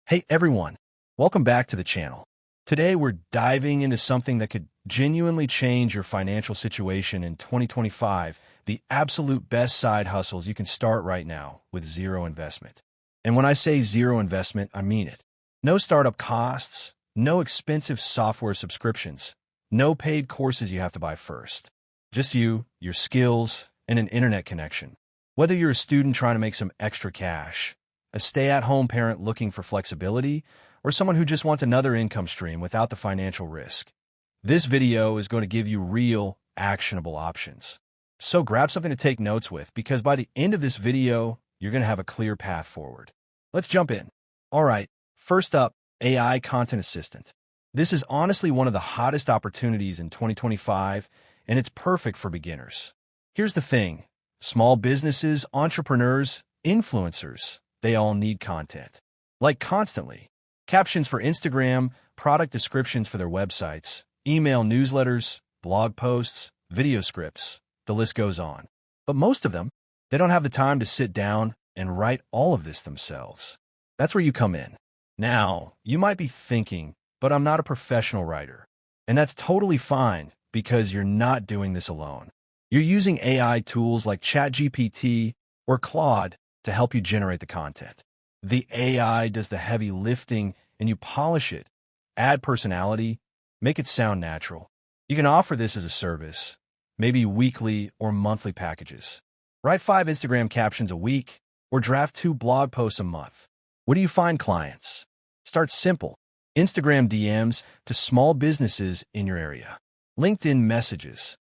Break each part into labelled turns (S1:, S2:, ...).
S1: Hey everyone, welcome back to the channel. Today we're diving into something that could genuinely change your financial situation in 2025, the absolute best side hustles you can start right now with zero investment. And when I say zero investment, I mean it. No startup costs, no expensive software subscriptions, no paid courses you have to buy first. Just you, your skills, and an internet connection. Whether you're a student trying to make some extra cash, a stay-at-home parent looking for flexibility, or someone who just wants another income stream without the financial risk, this video is going to give you real, actionable options. So grab something to take notes with, because by the end of this video, you're going to have a clear path forward. Let's jump in. All right, first up, AI Content Assistant. This is honestly one of the hottest opportunities in 2025, and it's perfect for beginners. Here's the thing. Small businesses, entrepreneurs, influencers, they all need content. Like constantly. Captions for Instagram, product descriptions for their websites, email newsletters, blog posts, video scripts, the list goes on. But most of them, they don't have the time to sit down and write all of this themselves. That's where you come in. Now, you might be thinking, but I'm not a professional writer. And that's totally fine, because you're not doing this alone. You're using AI tools like ChatGPT or Claude to help you generate the content. The AI does the heavy lifting and you polish it, add personality, make it sound natural. You can offer this as a service, maybe weekly or monthly packages. Write 5 Instagram captions a week or draft 2 blog posts a month. Where do you find clients? Start simple. Instagram DMs to small businesses in your area. LinkedIn messages.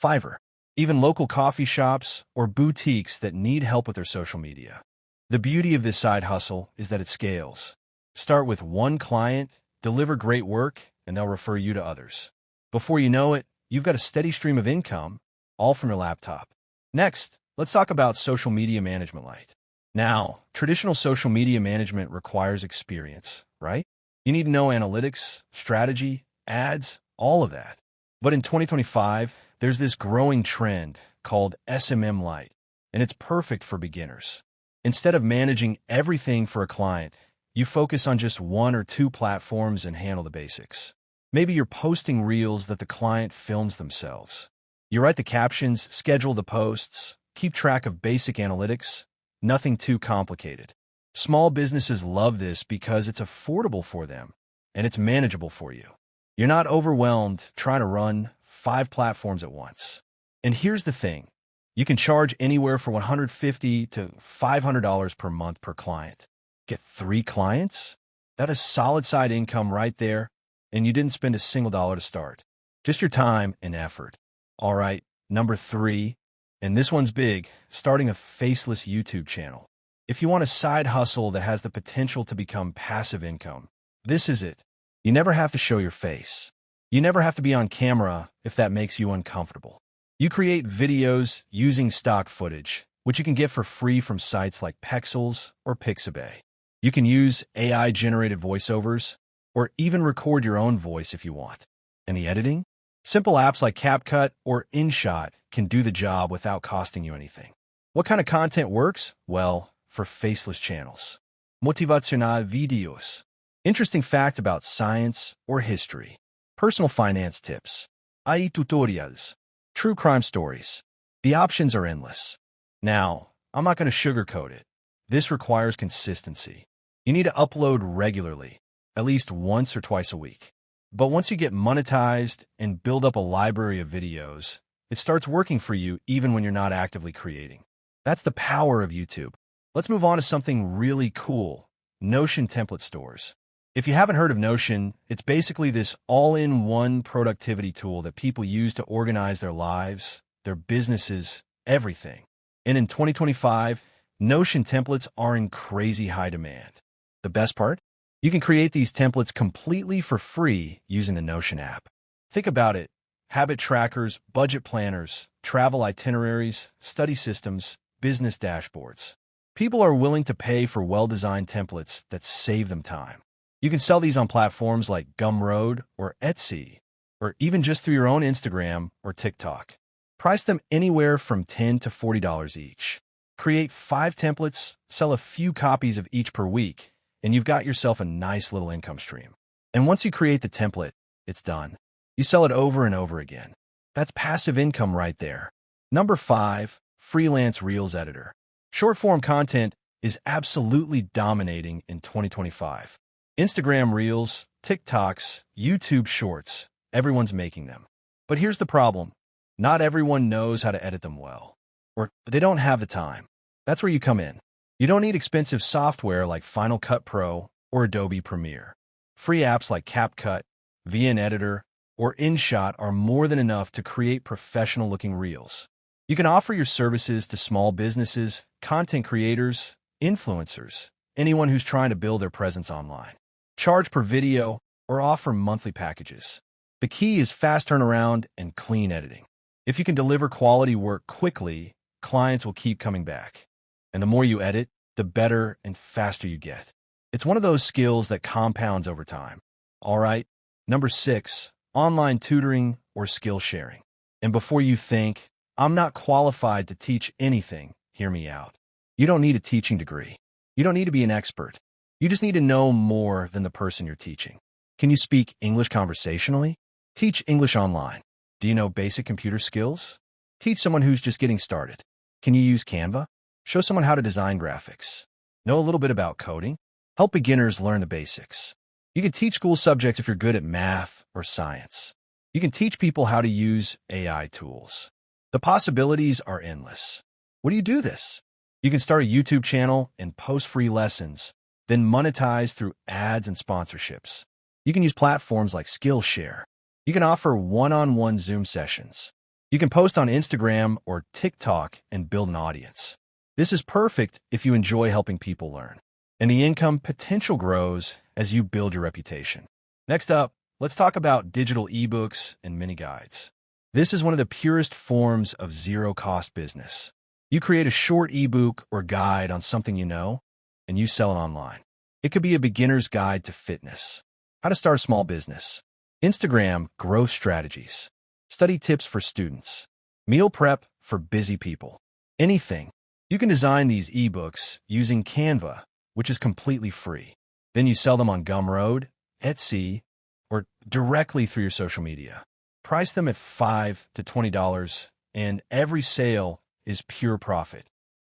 S1: Fiverr. Even local coffee shops or boutiques that need help with their social media. The beauty of this side hustle is that it scales. Start with one client, deliver great work, and they'll refer you to others. Before you know it, you've got a steady stream of income, all from your laptop. Next, let's talk about social media management Lite. Now, traditional social media management requires experience, right? You need to know analytics, strategy, ads, all of that. But in 2025, there's this growing trend called SMM Lite, and it's perfect for beginners. Instead of managing everything for a client, you focus on just 1 or 2 platforms and handle the basics. Maybe you're posting reels that the client films themselves. You write the captions, schedule the posts, keep track of basic analytics, nothing too complicated. Small businesses love this because it's affordable for them, and it's manageable for you. You're not overwhelmed trying to run 5 platforms at once. And here's the thing. You can charge anywhere from $150 to $500 per month per client. Get 3 clients? That is solid side income right there, and you didn't spend a single dollar to start. Just your time and effort. All right, number 3, and this one's big, starting a faceless YouTube channel. If you want a side hustle that has the potential to become passive income, this is it. You never have to show your face. You never have to be on camera if that makes you uncomfortable. You create videos using stock footage, which you can get for free from sites like Pexels or Pixabay. You can use AI-generated voiceovers, or even record your own voice if you want. And the editing? Simple apps like CapCut or InShot can do the job without costing you anything. What kind of content works? Well, for faceless channels. Motivacional videos. Interesting facts about science or history. Personal finance tips. AI tutorials. True crime stories. The options are endless. Now, I'm not going to sugarcoat it. This requires consistency. You need to upload regularly, at least once or twice a week. But once you get monetized and build up a library of videos, it starts working for you even when you're not actively creating. That's the power of YouTube. Let's move on to something really cool. Notion template stores. If you haven't heard of Notion, it's basically this all-in-one productivity tool that people use to organize their lives, their businesses, everything. And in 2025, Notion templates are in crazy high demand. The best part? You can create these templates completely for free using the Notion app. Think about it. Habit trackers, budget planners, travel itineraries, study systems, business dashboards. People are willing to pay for well-designed templates that save them time. You can sell these on platforms like Gumroad or Etsy, or even just through your own Instagram or TikTok. Price them anywhere from $10 to $40 each. Create 5 templates, sell a few copies of each per week, and you've got yourself a nice little income stream. And once you create the template, it's done. You sell it over and over again. That's passive income right there. Number 5, Freelance Reels Editor. Short-form content is absolutely dominating in 2025. Instagram Reels, TikToks, YouTube Shorts, everyone's making them. But here's the problem. Not everyone knows how to edit them well, or they don't have the time. That's where you come in. You don't need expensive software like Final Cut Pro or Adobe Premiere. Free apps like CapCut, VN Editor, or InShot are more than enough to create professional-looking reels. You can offer your services to small businesses, content creators, influencers, anyone who's trying to build their presence online. Charge per video or offer monthly packages. The key is fast turnaround and clean editing. If you can deliver quality work quickly, clients will keep coming back. And the more you edit, the better and faster you get. It's one of those skills that compounds over time. All right, number 6, online tutoring or skill sharing. And before you think, I'm not qualified to teach anything, hear me out. You don't need a teaching degree. You don't need to be an expert. You just need to know more than the person you're teaching. Can you speak English conversationally? Teach English online. Do you know basic computer skills? Teach someone who's just getting started. Can you use Canva? Show someone how to design graphics. Know a little bit about coding? Help beginners learn the basics. You can teach school subjects if you're good at math or science. You can teach people how to use AI tools. The possibilities are endless. What do you do this? You can start a YouTube channel and post free lessons, then monetize through ads and sponsorships. You can use platforms like Skillshare. You can offer one-on-one Zoom sessions. You can post on Instagram or TikTok and build an audience. This is perfect if you enjoy helping people learn. And the income potential grows as you build your reputation. Next up, let's talk about digital ebooks and mini guides. This is one of the purest forms of zero-cost business. You create a short ebook or guide on something you know, and you sell it online. It could be a beginner's guide to fitness, how to start a small business, Instagram growth strategies, study tips for students, meal prep for busy people, anything. You can design these ebooks using Canva, which is completely free. Then you sell them on Gumroad, Etsy, or directly through your social media. Price them at $5 to $20, and every sale is pure profit.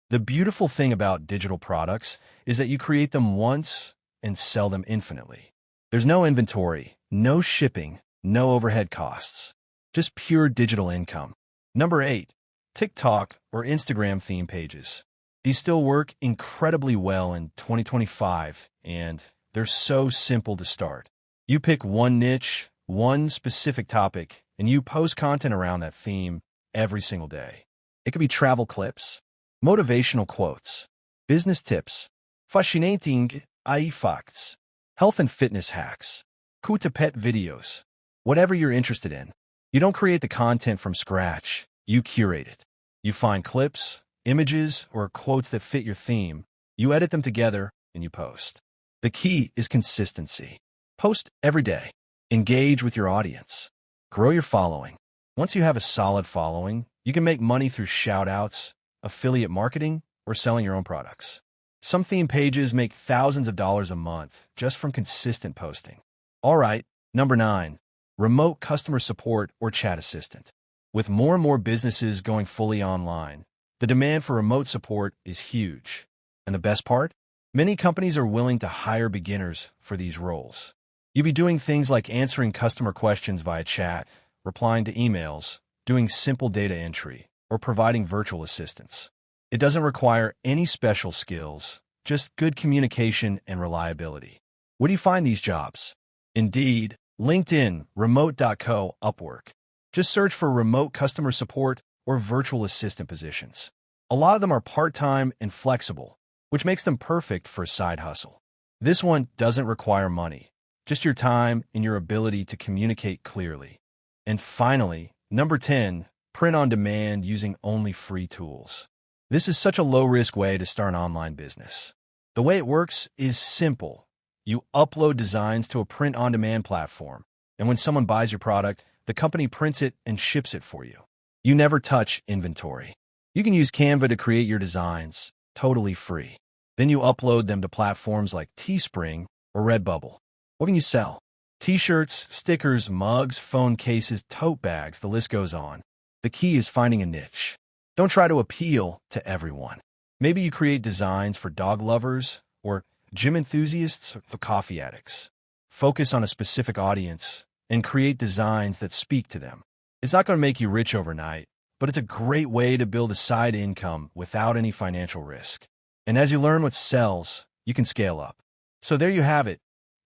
S1: The beautiful thing about digital products is that you create them once and sell them infinitely. There's no inventory, no shipping, no overhead costs, just pure digital income. Number 8, TikTok or Instagram theme pages. These still work incredibly well in 2025, and they're so simple to start. You pick one niche, one specific topic, and you post content around that theme every single day. It could be travel clips, motivational quotes, business tips, fascinating AI facts, health and fitness hacks, cool pet videos, whatever you're interested in. You don't create the content from scratch, you curate it. You find clips, images, or quotes that fit your theme, you edit them together, and you post. The key is consistency. Post every day. Engage with your audience. Grow your following. Once you have a solid following, you can make money through shout-outs, affiliate marketing, or selling your own products. Some theme pages make thousands of dollars a month just from consistent posting. All right, number 9, remote customer support or chat assistant. With more and more businesses going fully online, the demand for remote support is huge. And the best part? Many companies are willing to hire beginners for these roles. You'll be doing things like answering customer questions via chat, replying to emails, doing simple data entry, or providing virtual assistance. It doesn't require any special skills, just good communication and reliability. Where do you find these jobs? Indeed, LinkedIn, Remote.co, Upwork. Just search for remote customer support or virtual assistant positions. A lot of them are part-time and flexible, which makes them perfect for a side hustle. This one doesn't require money, just your time and your ability to communicate clearly. And finally, number 10, print on demand using only free tools. This is such a low-risk way to start an online business. The way it works is simple. You upload designs to a print-on-demand platform, and when someone buys your product, the company prints it and ships it for you. You never touch inventory. You can use Canva to create your designs, totally free. Then you upload them to platforms like Teespring or Redbubble. What can you sell? T-shirts, stickers, mugs, phone cases, tote bags, the list goes on. The key is finding a niche. Don't try to appeal to everyone. Maybe you create designs for dog lovers or gym enthusiasts or coffee addicts. Focus on a specific audience and create designs that speak to them. It's not going to make you rich overnight, but it's a great way to build a side income without any financial risk. And as you learn what sells, you can scale up. So there you have it.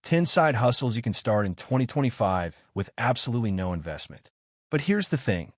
S1: 10 side hustles you can start in 2025 with absolutely no investment. But here's the thing.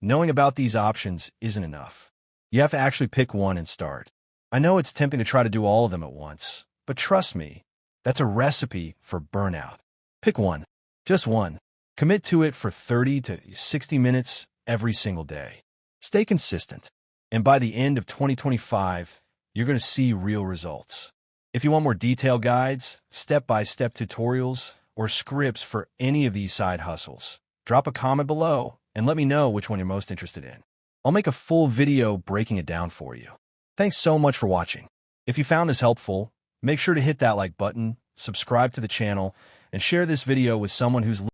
S1: Knowing about these options isn't enough. You have to actually pick one and start. I know it's tempting to try to do all of them at once, but trust me, that's a recipe for burnout. Pick one. Just one. Commit to it for 30 to 60 minutes every single day. Stay consistent. And by the end of 2025, you're going to see real results. If you want more detailed guides, step-by-step tutorials, or scripts for any of these side hustles, drop a comment below and let me know which one you're most interested in. I'll make a full video breaking it down for you. Thanks so much for watching. If you found this helpful, make sure to hit that like button, subscribe to the channel, and share this video with someone who's